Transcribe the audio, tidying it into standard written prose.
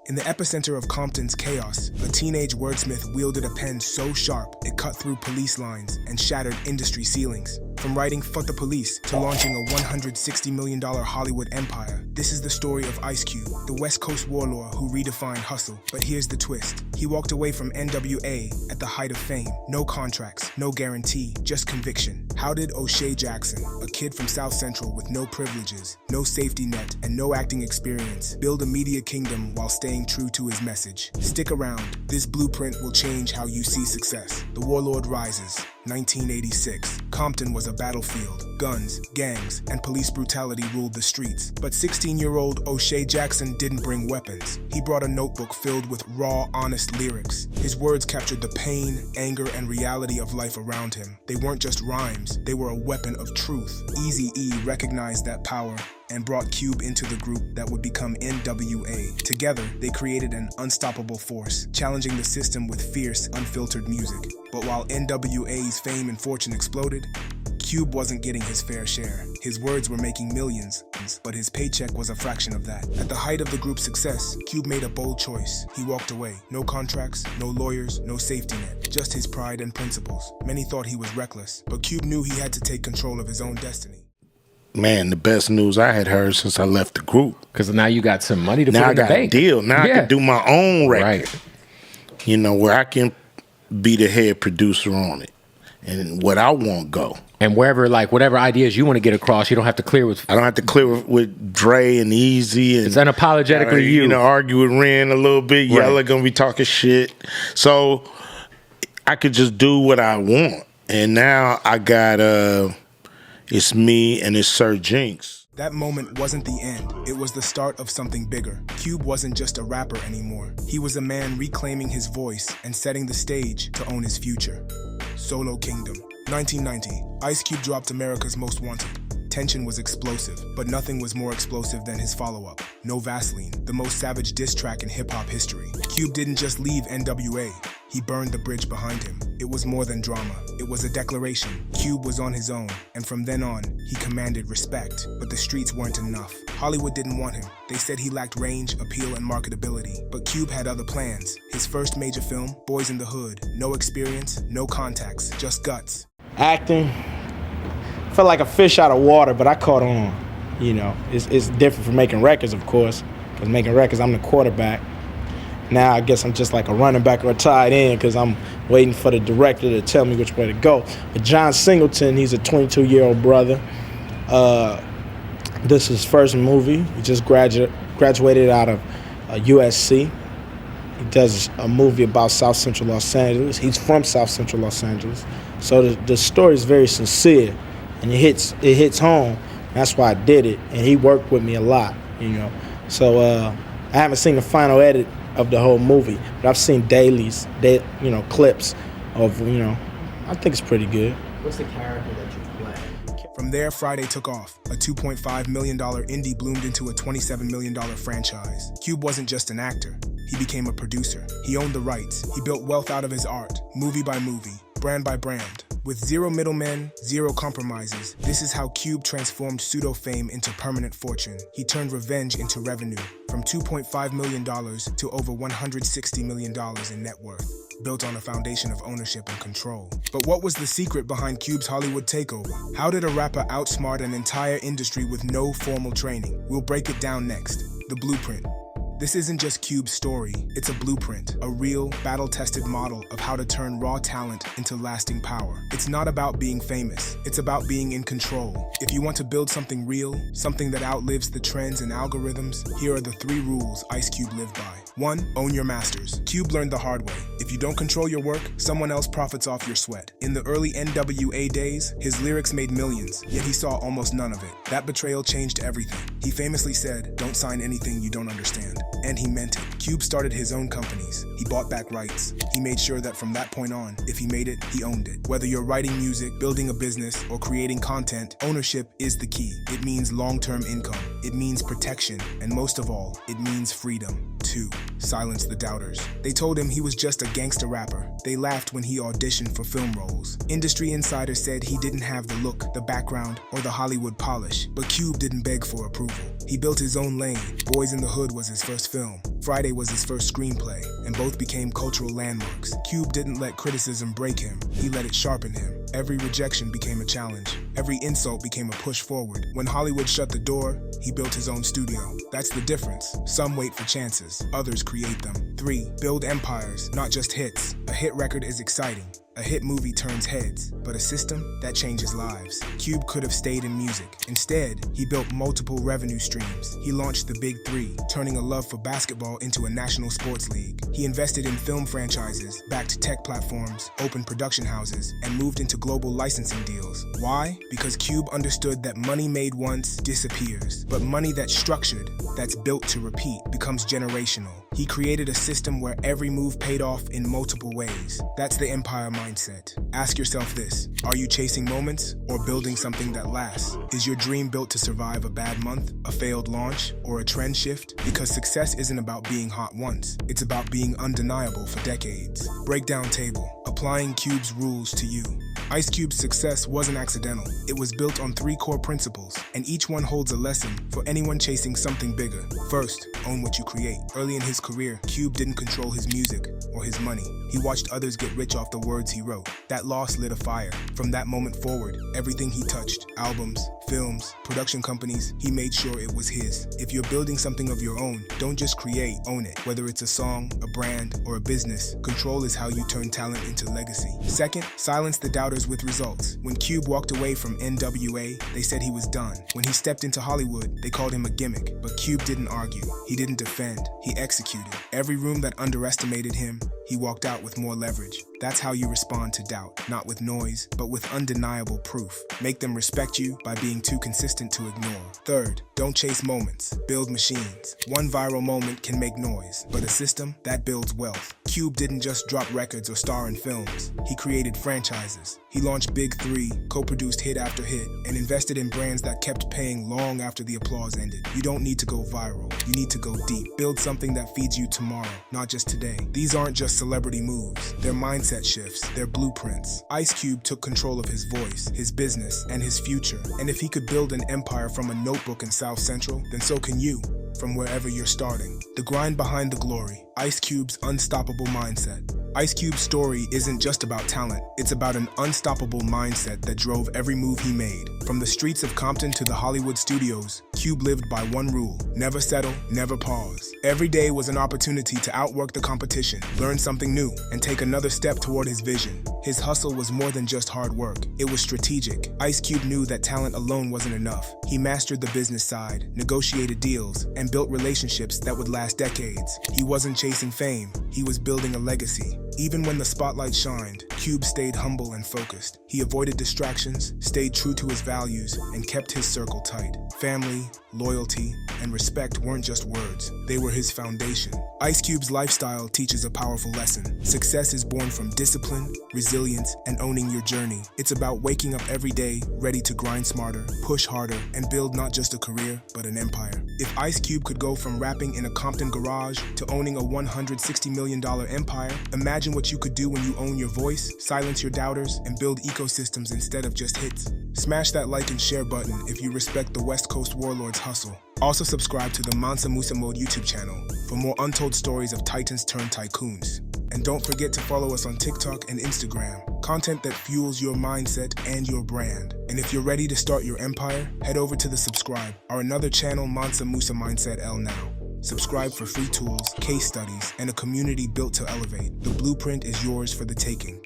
In the epicenter of Compton's chaos, a teenage wordsmith wielded a pen so sharp it cut through police lines and shattered industry ceilings. From writing "Fuck the Police" to launching a $160 million Hollywood empire, this is the story of Ice Cube, the West Coast warlord who redefined hustle. But here's the twist. He walked away from N.W.A at the height of fame. No contracts, no guarantee, just conviction. How did O'Shea Jackson, a kid from South Central with no privileges, no safety net, and no acting experience, build a media kingdom while staying true to his message? Stick around. This blueprint will change how you see success. The Warlord Rises, 1986. Compton was a battlefield. Guns, gangs, and police brutality ruled the streets. But 16-year-old O'Shea Jackson didn't bring weapons. He brought a notebook filled with raw, honest lyrics. His words captured the pain, anger, and reality of life around him. They weren't just rhymes, they were a weapon of truth. Eazy-E recognized that power and brought Cube into the group that would become N.W.A. Together, they created an unstoppable force, challenging the system with fierce, unfiltered music. But while N.W.A.'s fame and fortune exploded, Cube wasn't getting his fair share. His words were making millions, but his paycheck was a fraction of that. At the height of the group's success, Cube made a bold choice. He walked away. No contracts, no lawyers, no safety net, just his pride and principles. Many thought he was reckless, but Cube knew he had to take control of his own destiny. Man, the best news I had heard since I left the group. Because now you got some money to now put in the bank. Now I got a deal. Now I can do my own record. Right. You know, where I can be the head producer on it. And what I want go. And wherever, like, whatever ideas you want to get across, you don't have to clear with... I don't have to clear with Dre and Easy. And, it's unapologetically you. You know, argue with Ren a little bit. Y'all are going to be talking shit. So I could just do what I want. And now I got... it's me and it's Sir Jinx. That moment wasn't the end. It was the start of something bigger. Cube wasn't just a rapper anymore. He was a man reclaiming his voice and setting the stage to own his future. Solo Kingdom. 1990. Ice Cube dropped America's Most Wanted. Tension was explosive, but nothing was more explosive than his follow-up, No Vaseline, the most savage diss track in hip-hop history. Cube didn't just leave N.W.A. He burned the bridge behind him. It was more than drama. It was a declaration. Cube was on his own, and from then on, he commanded respect. But the streets weren't enough. Hollywood didn't want him. They said he lacked range, appeal, and marketability. But Cube had other plans. His first major film, Boys in the Hood. No experience, no contacts, just guts. Acting, felt like a fish out of water, but I caught on. You know, it's different from making records, of course, because making records, I'm the quarterback. Now I guess I'm just like a running back or a tight end because I'm waiting for the director to tell me which way to go. But John Singleton, he's a 22-year-old brother. This is his first movie. He just graduated out of USC. He does a movie about South Central Los Angeles. He's from South Central Los Angeles. So the story is very sincere, and it hits home. That's why I did it, and he worked with me a lot, you know. So I haven't seen the final edit of the whole movie, but I've seen clips of, you know, I think it's pretty good. What's the character that you play? From there, Friday took off. A $2.5 million indie bloomed into a $27 million franchise. Cube wasn't just an actor. He became a producer. He owned the rights. He built wealth out of his art, movie by movie, brand by brand. With zero middlemen, zero compromises, this is how Cube transformed pseudo-fame into permanent fortune. He turned revenge into revenue, from $2.5 million to over $160 million in net worth, built on a foundation of ownership and control. But what was the secret behind Cube's Hollywood takeover? How did a rapper outsmart an entire industry with no formal training? We'll break it down next. The blueprint. This isn't just Cube's story, it's a blueprint, a real, battle-tested model of how to turn raw talent into lasting power. It's not about being famous, it's about being in control. If you want to build something real, something that outlives the trends and algorithms, here are the 3 rules Ice Cube lived by. 1. Own your masters. Cube learned the hard way. If you don't control your work, someone else profits off your sweat. In the early N.W.A days, his lyrics made millions, yet he saw almost none of it. That betrayal changed everything. He famously said, "Don't sign anything you don't understand." And he meant it. Cube started his own companies. He bought back rights. He made sure that from that point on, if he made it, he owned it. Whether you're writing music, building a business, or creating content, ownership is the key. It means long-term income. It means protection. And most of all, it means freedom. 2. Silence the doubters. They told him he was just a gangster rapper. They laughed when he auditioned for film roles. Industry insiders said he didn't have the look, the background, or the Hollywood polish. But Cube didn't beg for approval. He built his own lane. Boys in the Hood was his first film. Friday was his first screenplay, and both became cultural landmarks. Cube didn't let criticism break him. He let it sharpen him. Every rejection became a challenge. Every insult became a push forward. When Hollywood shut the door, he built his own studio. That's the difference. Some wait for chances, others create them. 3. Build empires, not just hits. A hit record is exciting. A hit movie turns heads, but a system that changes lives. Cube could have stayed in music. Instead, he built multiple revenue streams. He launched the Big Three, turning a love for basketball into a national sports league. He invested in film franchises, backed tech platforms, opened production houses, and moved into global licensing deals. Why? Because Cube understood that money made once disappears, but money that's structured, that's built to repeat, becomes generational. He created a system where every move paid off in multiple ways. That's the empire mindset. Ask yourself this: are you chasing moments or building something that lasts? Is your dream built to survive a bad month, a failed launch, or a trend shift? Because success isn't about being hot once, it's about being undeniable for decades. Breakdown table, applying Cube's rules to you. Ice Cube's success wasn't accidental. It was built on 3 core principles, and each one holds a lesson for anyone chasing something bigger. First, own what you create. Early in his career, Cube didn't control his music or his money. He watched others get rich off the words he wrote. That loss lit a fire. From that moment forward, everything he touched, albums, films, production companies, he made sure it was his. If you're building something of your own, don't just create, own it. Whether it's a song, a brand, or a business, control is how you turn talent into legacy. Second, silence the doubters with results. When Cube walked away from N.W.A, they said he was done. When he stepped into Hollywood, they called him a gimmick. But Cube didn't argue. He didn't defend. He executed. Every room that underestimated him, he walked out with more leverage. That's how you respond to doubt, not with noise, but with undeniable proof. Make them respect you by being too consistent to ignore. Third, don't chase moments, build machines. One viral moment can make noise, but a system that builds wealth. Cube didn't just drop records or star in films. He created franchises. He launched Big Three, co-produced hit after hit, and invested in brands that kept paying long after the applause ended. You don't need to go viral. You need to go deep. Build something that feeds you tomorrow, not just today. These aren't just celebrity moves. They're mindset shifts. They're blueprints. Ice Cube took control of his voice, his business, and his future. And if he could build an empire from a notebook in South Central, then so can you, from wherever you're starting. The grind behind the glory. Ice Cube's unstoppable mindset. Ice Cube's story isn't just about talent, it's about an unstoppable mindset that drove every move he made. From the streets of Compton to the Hollywood studios, Cube lived by one rule: never settle, never pause. Every day was an opportunity to outwork the competition, learn something new, and take another step toward his vision. His hustle was more than just hard work, it was strategic. Ice Cube knew that talent alone wasn't enough. He mastered the business side, negotiated deals, and built relationships that would last decades. He wasn't chasing fame, he was building a legacy. Even when the spotlight shined, Cube stayed humble and focused. He avoided distractions, stayed true to his values, and kept his circle tight. Family, loyalty, and respect weren't just words, they were his foundation. Ice Cube's lifestyle teaches a powerful lesson. Success is born from discipline, resilience, and owning your journey. It's about waking up every day, ready to grind smarter, push harder, and build not just a career, but an empire. If Ice Cube could go from rapping in a Compton garage to owning a $160 million empire, imagine what you could do when you own your voice, silence your doubters, and build ecosystems instead of just hits. Smash that like and share button if you respect the West Coast warlord's hustle. Also subscribe to the Mansa Musa Mode YouTube channel for more untold stories of titans turned tycoons. And don't forget to follow us on TikTok and Instagram, content that fuels your mindset and your brand. And if you're ready to start your empire, head over to the subscribe, our another channel, Mansa Musa Mindset L Now. Subscribe for free tools, case studies, and a community built to elevate. The blueprint is yours for the taking.